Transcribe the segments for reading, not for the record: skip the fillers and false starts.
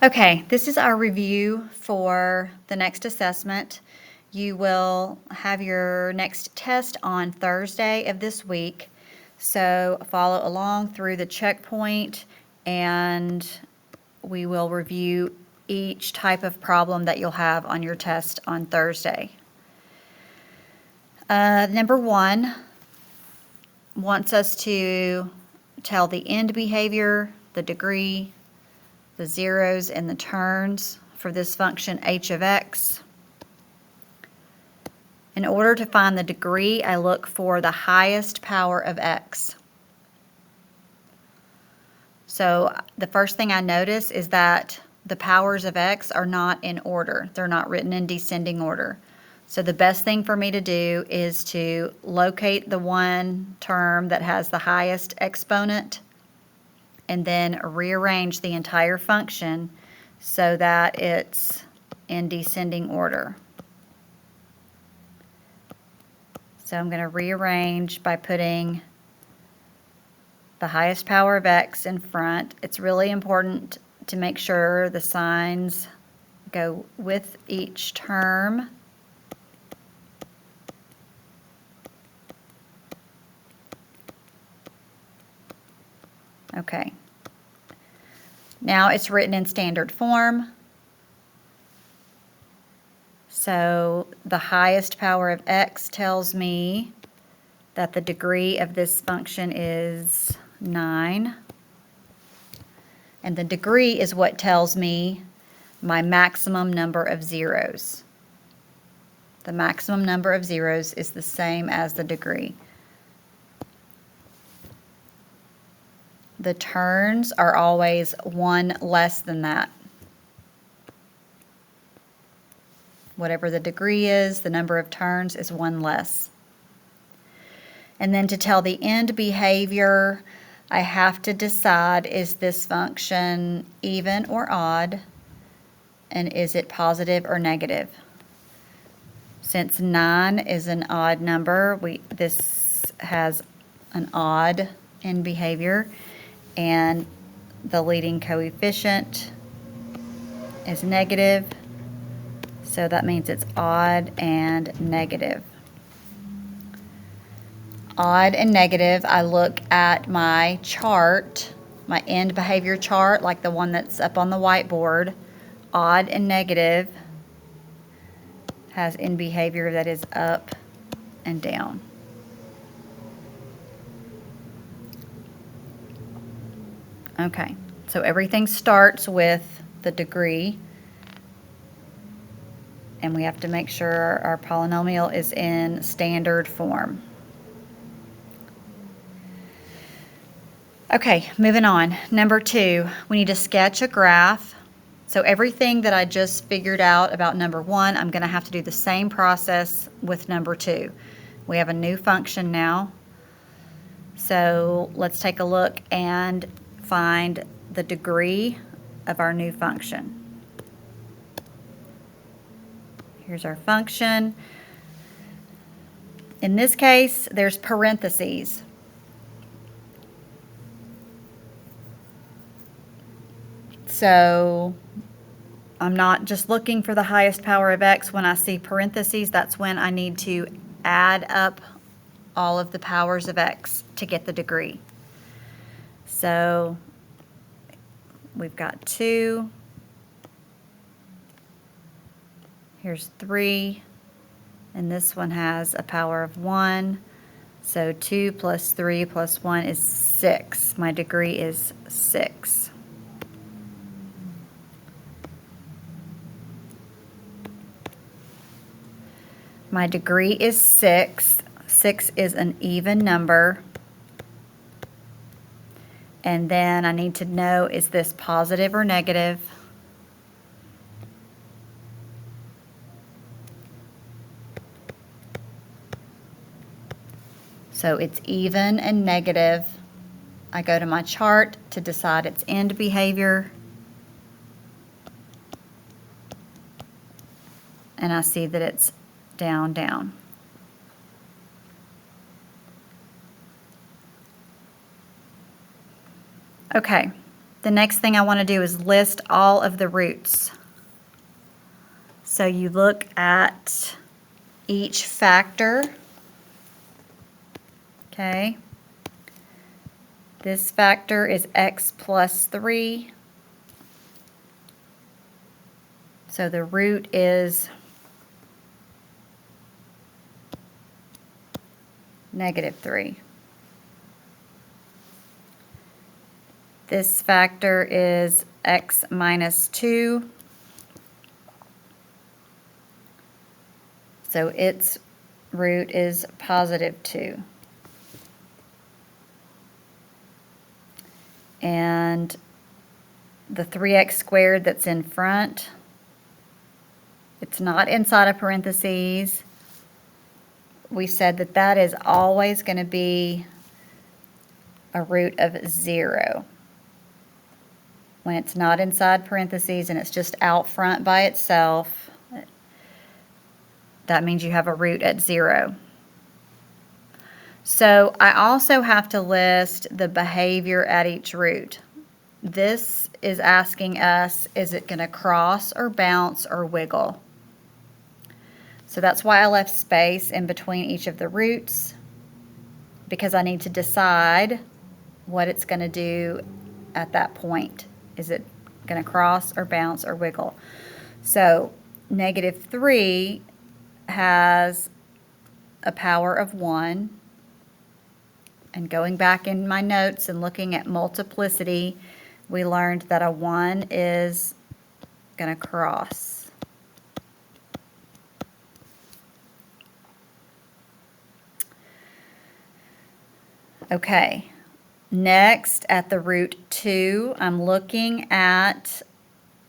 Okay, this is our review for the next assessment. You will have your next test on Thursday of this week. So follow along through the checkpoint and we will review each type of problem that you'll have on your test on Thursday. Number 1 wants us to tell the end behavior, the degree, the zeros, and the terms for this function h of x. In order to find the degree, I look for the highest power of x. So the first thing I notice is that the powers of x are not in order. They're not written in descending order. So the best thing for me to do is to locate the one term that has the highest exponent and then rearrange the entire function so that it's in descending order. So I'm going to rearrange by putting the highest power of x in front. It's really important to make sure the signs go with each term. Okay. Now it's written in standard form. So the highest power of x tells me that the degree of this function is 9. And the degree is what tells me my maximum number of zeros. The maximum number of zeros is the same as the degree. The terms are always 1 less than that. Whatever the degree is, the number of terms is 1 less. And then to tell the end behavior, I have to decide, is this function even or odd? And is it positive or negative? Since 9 is an odd number, this has an odd end behavior. And the leading coefficient is negative, so that means it's odd and negative. Odd and negative, I look at my chart, my end behavior chart, like the one that's up on the whiteboard. Odd and negative has end behavior that is up and down. Okay, so everything starts with the degree, and we have to make sure our polynomial is in standard form. Okay, moving on. Number 2, we need to sketch a graph. So everything that I just figured out about number 1, I'm going to have to do the same process with number 2. We have a new function now. So let's take a look and find the degree of our new function. Here's our function. In this case, there's parentheses. So I'm not just looking for the highest power of x. When I see parentheses, that's when I need to add up all of the powers of x to get the degree. So we've got 2, here's 3, and this one has a power of 1. So 2 plus 3 plus 1 is 6. My degree is 6. My degree is 6. 6 is an even number. And then I need to know, is this positive or negative? So it's even and negative. I go to my chart to decide its end behavior. And I see that it's down, down. Okay, The next thing I want to do is list all of the roots. So you look at each factor. Okay. This factor is x plus 3. So the root is -3. This factor is x minus 2. So its root is +2. And the 3x squared that's in front, it's not inside of parentheses. We said that that is always going to be a root of 0. When it's not inside parentheses and it's just out front by itself, that means you have a root at 0. So I also have to list the behavior at each root. This is asking us, is it going to cross or bounce or wiggle? So that's why I left space in between each of the roots, because I need to decide what it's going to do at that point. Is it going to cross or bounce or wiggle? So -3 has a power of 1. And going back in my notes and looking at multiplicity, we learned that a 1 is going to cross. Okay, next at the root 2, I'm looking at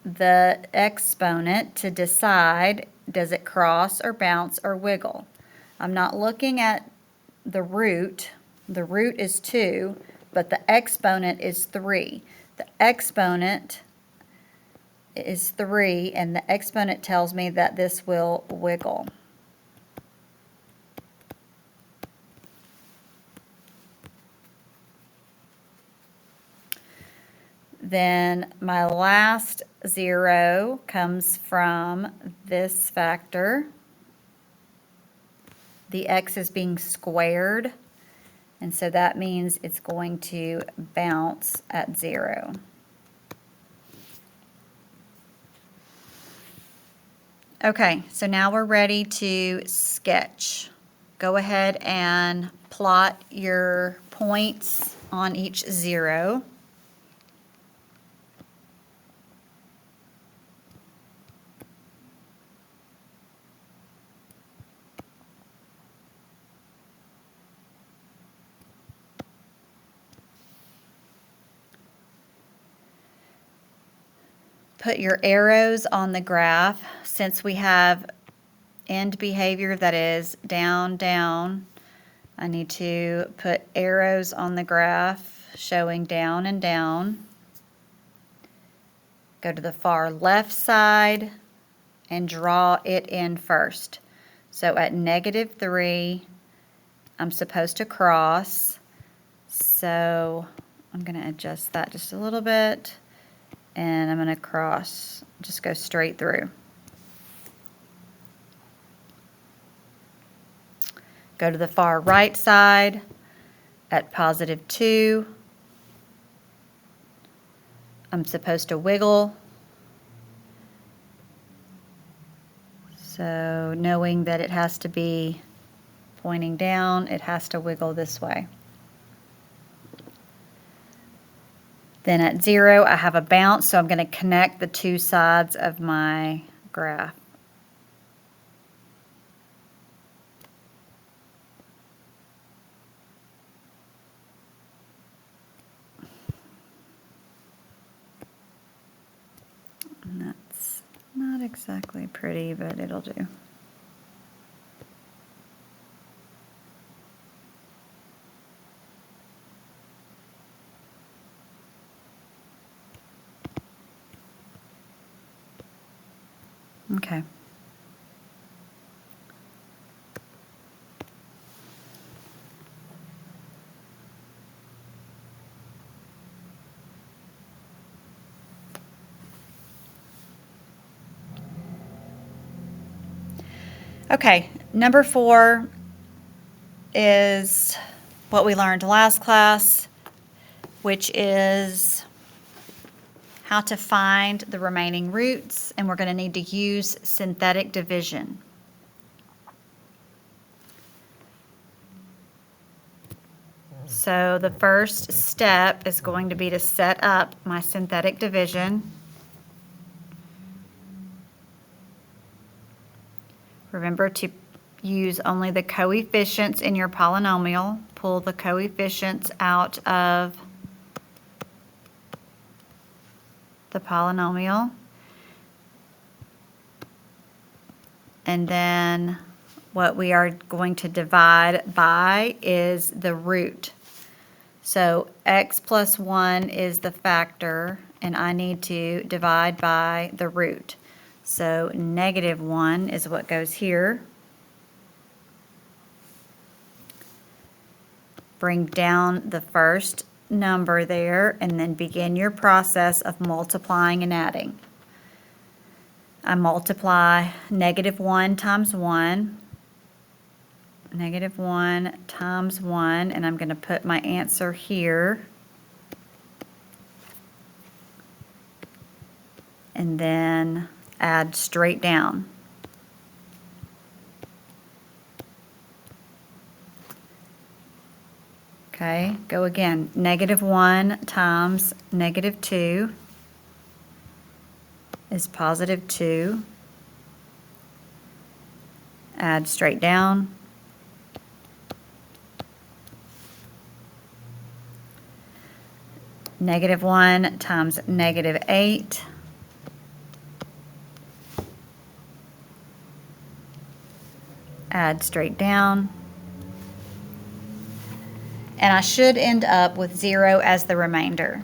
the exponent to decide, does it cross or bounce or wiggle? I'm not looking at the root. The root is 2, but the exponent is 3. The exponent is 3, and the exponent tells me that this will wiggle. Then my last 0 comes from this factor. The x is being squared, and so that means it's going to bounce at 0. Okay, so now we're ready to sketch. Go ahead and plot your points on each 0. Put your arrows on the graph. Since we have end behavior that is down, down, I need to put arrows on the graph showing down and down. Go to the far left side and draw it in first. So at -3, I'm supposed to cross. So I'm going to adjust that just a little bit. And I'm going to cross, just go straight through. Go to the far right side at +2. I'm supposed to wiggle. So knowing that it has to be pointing down, it has to wiggle this way. Then at 0, I have a bounce, so I'm going to connect the two sides of my graph. And that's not exactly pretty, but it'll do. Okay. Okay, number 4 is what we learned last class, which is how to find the remaining roots, and we're going to need to use synthetic division. So the first step is going to be to set up my synthetic division. Remember to use only the coefficients in your polynomial. Pull the coefficients out of the polynomial. And then what we are going to divide by is the root. So x plus 1 is the factor, and I need to divide by the root. So -1 is what goes here. Bring down the first number there, and then begin your process of multiplying and adding. I multiply -1 times 1, -1 times 1, and I'm going to put my answer here. And then add straight down. Okay, go again. -1 times -2 is +2. Add straight down. -1 times -8 add straight down. And I should end up with 0 as the remainder.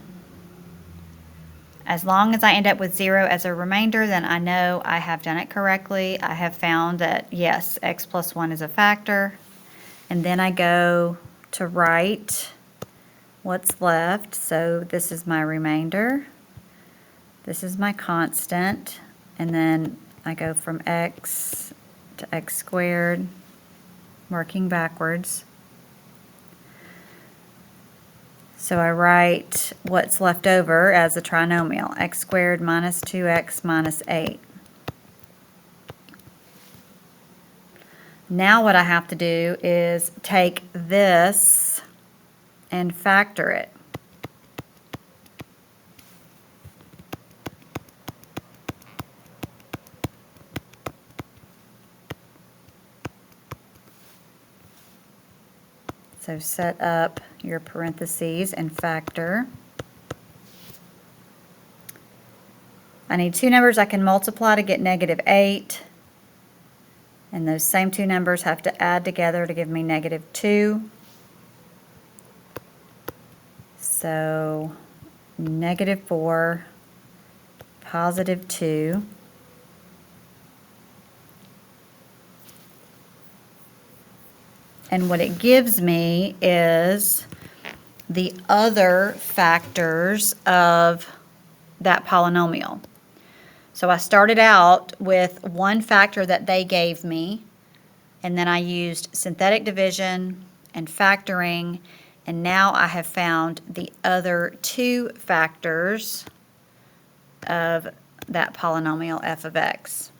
As long as I end up with 0 as a remainder, then I know I have done it correctly. I have found that, yes, x plus 1 is a factor. And then I go to write what's left. So this is my remainder. This is my constant. And then I go from x to x squared, working backwards. So I write what's left over as a trinomial, x squared minus 2x minus 8. Now what I have to do is take this and factor it. So set up your parentheses and factor. I need two numbers I can multiply to get -8. And those same two numbers have to add together to give me -2. So -4, +2. And what it gives me is the other factors of that polynomial. So I started out with one factor that they gave me, and then I used synthetic division and factoring, and now I have found the other two factors of that polynomial f of x.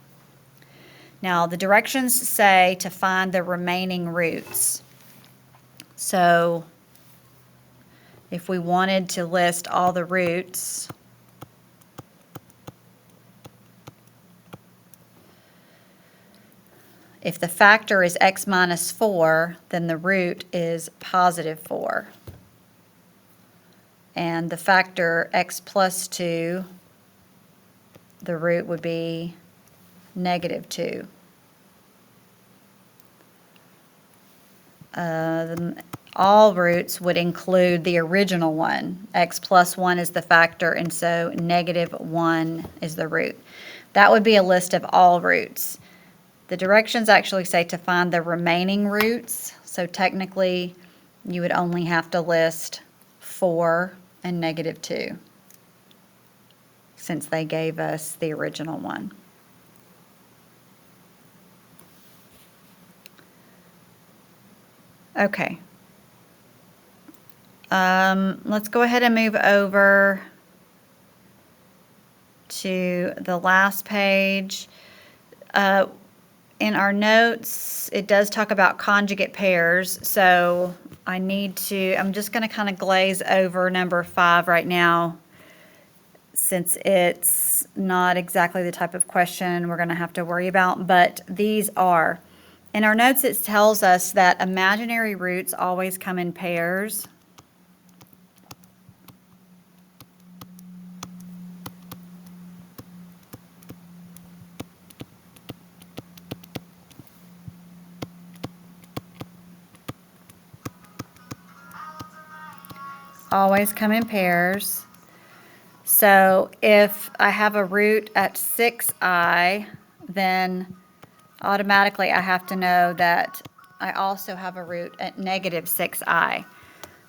Now the directions say to find the remaining roots. So if we wanted to list all the roots, if the factor is x minus 4, then the root is +4. And the factor x plus 2, the root would be -2. All roots would include the original one. X plus 1 is the factor, and so -1 is the root. That would be a list of all roots. The directions actually say to find the remaining roots, so technically you would only have to list 4 and -2 since they gave us the original one. Okay. Let's go ahead and move over to the last page. In our notes, it does talk about conjugate pairs, so I'm just going to kind of glaze over number 5 right now, since it's not exactly the type of question we're going to have to worry about, but these are. In our notes, it tells us that imaginary roots always come in pairs. Always come in pairs. So if I have a root at 6i, then automatically I have to know that I also have a root at negative 6i.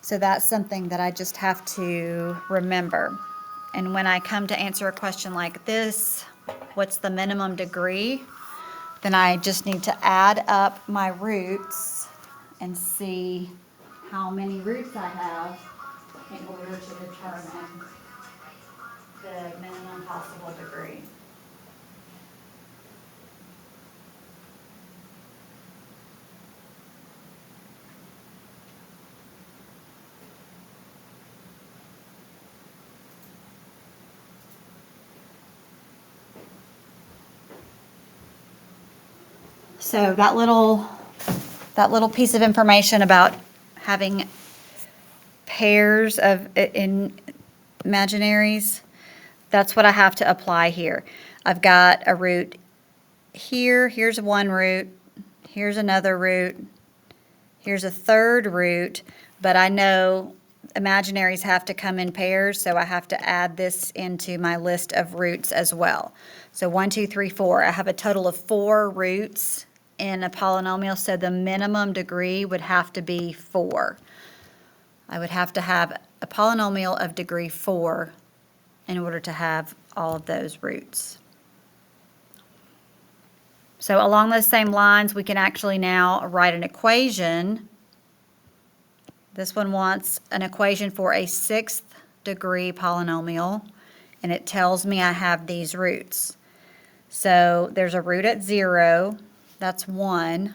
So that's something that I just have to remember. And when I come to answer a question like this, what's the minimum degree? Then I just need to add up my roots and see how many roots I have in order to determine the minimum possible degree. So that little piece of information about having pairs of in imaginaries, that's what I have to apply here. I've got a root here, here's one root, here's another root, here's a third root, but I know imaginaries have to come in pairs, so I have to add this into my list of roots as well. So 1, 2, 3, 4. I have a total of 4 roots in a polynomial, so the minimum degree would have to be 4. I would have to have a polynomial of degree 4 in order to have all of those roots. So along those same lines, we can actually now write an equation. This one wants an equation for a 6th degree polynomial, and it tells me I have these roots. So there's a root at 0, that's 1.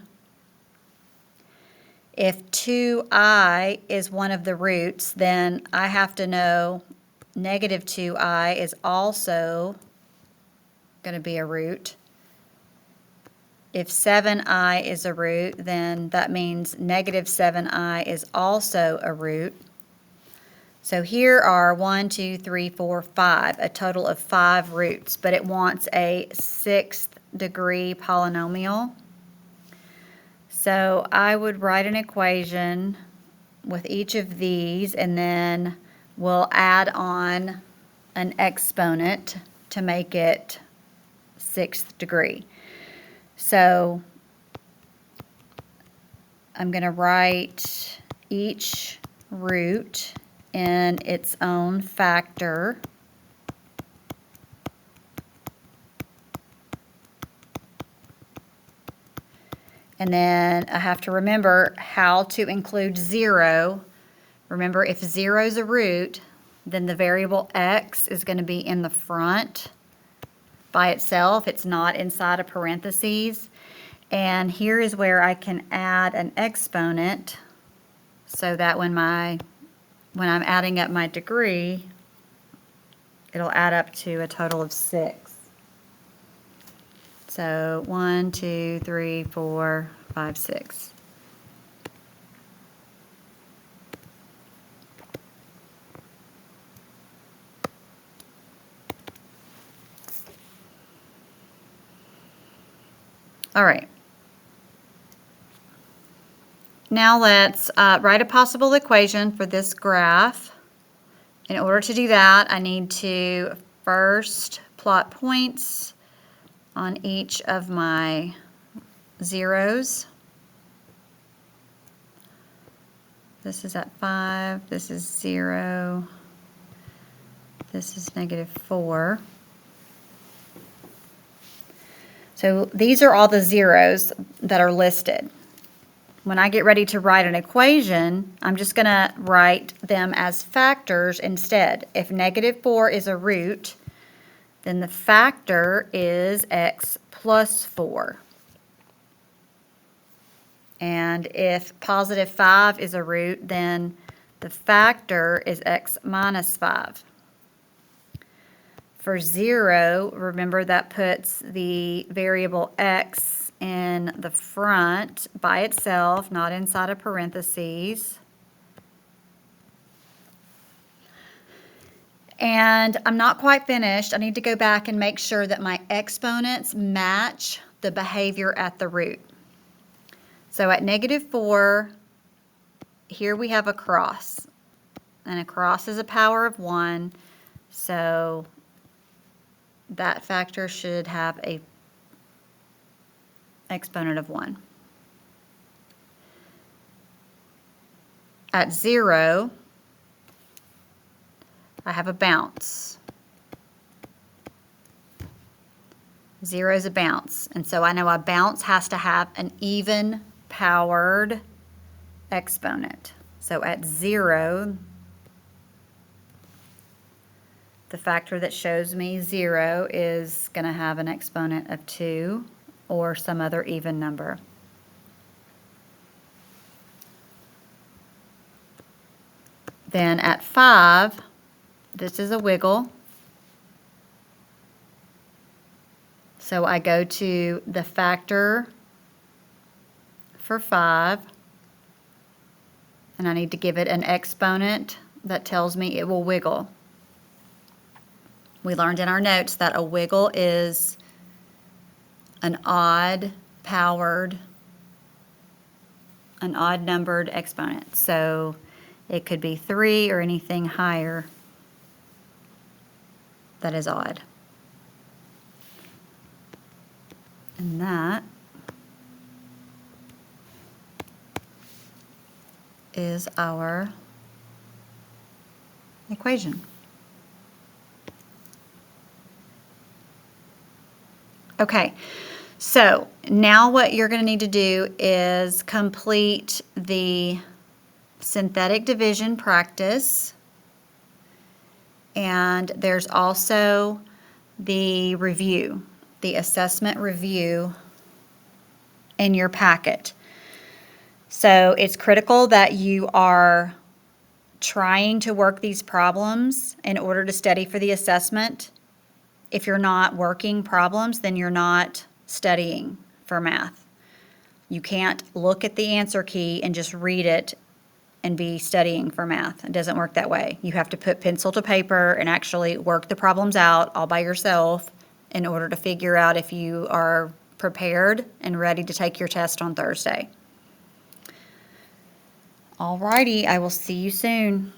If 2i is one of the roots, then I have to know negative 2i is also going to be a root. If 7i is a root, then that means negative 7i is also a root. So here are 1, 2, 3, 4, 5, a total of 5 roots, but it wants a 6th degree polynomial. So I would write an equation with each of these, and then we'll add on an exponent to make it 6th degree. So I'm going to write each root in its own factor. And then I have to remember how to include 0. Remember, if 0 is a root, then the variable x is going to be in the front by itself. It's not inside a parentheses. And here is where I can add an exponent so that when I'm adding up my degree, it'll add up to a total of 6. So 1, 2, 3, 4, 5, 6. All right. Now let's write a possible equation for this graph. In order to do that, I need to first plot points on each of my zeros. This is at 5, this is 0, this is negative 4. So these are all the zeros that are listed. when I get ready to write an equation, I'm just going to write them as factors instead. If -4 is a root, then the factor is x plus 4. And if +5 is a root, then the factor is x minus 5. For 0, remember that puts the variable x in the front by itself, not inside of parentheses. And I'm not quite finished. I need to go back and make sure that my exponents match the behavior at the root. So at -4, here we have a cross. And a cross is a power of 1, so that factor should have a exponent of 1. At 0, I have a bounce. 0 is a bounce, and so I know a bounce has to have an even powered exponent. So at 0, the factor that shows me 0 is going to have an exponent of 2 or some other even number. Then at 5, this is a wiggle. So I go to the factor for 5, and I need to give it an exponent that tells me it will wiggle. We learned in our notes that a wiggle is an odd numbered exponent. So it could be 3 or anything higher that is odd. And that is our equation. Okay, so now what you're going to need to do is complete the synthetic division practice, and there's also the review, the assessment review in your packet. So it's critical that you are trying to work these problems in order to study for the assessment. If you're not working problems, then you're not studying for math. You can't look at the answer key and just read it and be studying for math. It doesn't work that way. You have to put pencil to paper and actually work the problems out all by yourself in order to figure out if you are prepared and ready to take your test on Thursday. Alrighty, I will see you soon.